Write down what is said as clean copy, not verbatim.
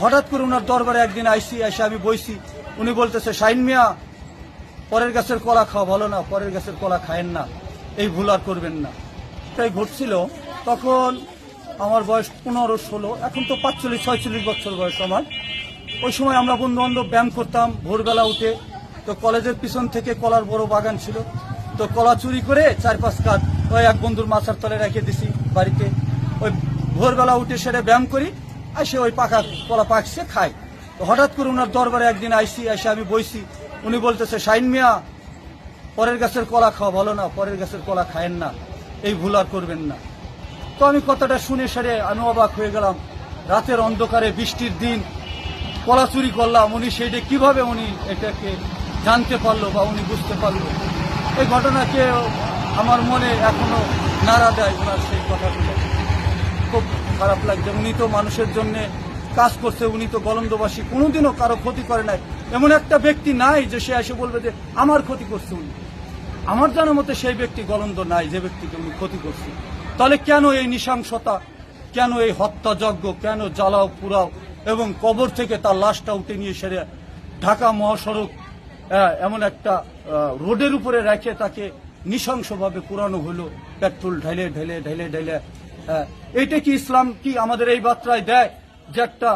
হঠাৎ করে ওনার দরবারে একদিন এসে আমি বইছি, উনি বলতেছে, শাহিন মিয়া, পরের গাছের কলা খাওয়া ভালো না, পরের গাছের কলা খায়েন না, এই ভুল আর করবেন না। তাই ঘটছিল তখন আমার বয়স 15-16, এখন তো 45-46 বছর বয়স আমার। ওই সময় আমরা বন্ধু বান্ধব ব্যায়াম করতাম ভোরবেলা উঠে। তো কলেজের পিছন থেকে কলার বড় বাগান ছিল, তো কলা চুরি করে 4-5 কাঠ ওই এক বন্ধুর মাথার তলে রেখে দিছি বাড়িতে। ওই ভোরবেলা উঠে সেরে ব্যায়াম করি, এসে ওই পাকা কলা পাকছে খাই। তো হঠাৎ করে ওনার দরবারে একদিন এসে আমি বইছি, উনি বলতেছে, শাহিন মিয়া, পরের গাছের কলা খাওয়া ভালো না, পরের গাছের কলা খায়েন না, এই ভুল আর করবেন না। তো আমি কথাটা শুনে সেরে আমি অবাক হয়ে গেলাম। রাতের অন্ধকারে বৃষ্টির দিন কলা চুরি করলাম, উনি সেইটা কিভাবে উনি এটাকে জানতে পারলো বা উনি বুঝতে পারলো? এই ঘটনাকে আমার মনে এখনো নাড়া দেয় ওনার সেই কথাগুলো। খুব খারাপ লাগছে। উনি তো মানুষের জন্য কাজ করছে, উনি তো গলন্দবাসী, কোনোদিনও কারো ক্ষতি করে নাই। এমন একটা ব্যক্তি নাই যে সে এসে বলবে যে আমার ক্ষতি করছে উনি। আমার জানার মতে সেই ব্যক্তি গলন্দ নাই যে ব্যক্তিকে উনি ক্ষতি করছে। তাহলে কেন এই নৃশংসতা, কেন এই হত্যাযজ্ঞ, কেন জ্বালাও পুরাও এবং কবর থেকে তার লাশটা উঠে নিয়ে সেরে ঢাকা মহাসড়ক এমন একটা রোডের উপরে রেখে তাকে নৃশংসভাবে পুরানো হলো, পেট্রোল ঢেলে ঢেলে ঢেলে ঢেলে। এইটা কি ইসলাম কি আমাদের এই বার্তায় দেয় যে একটা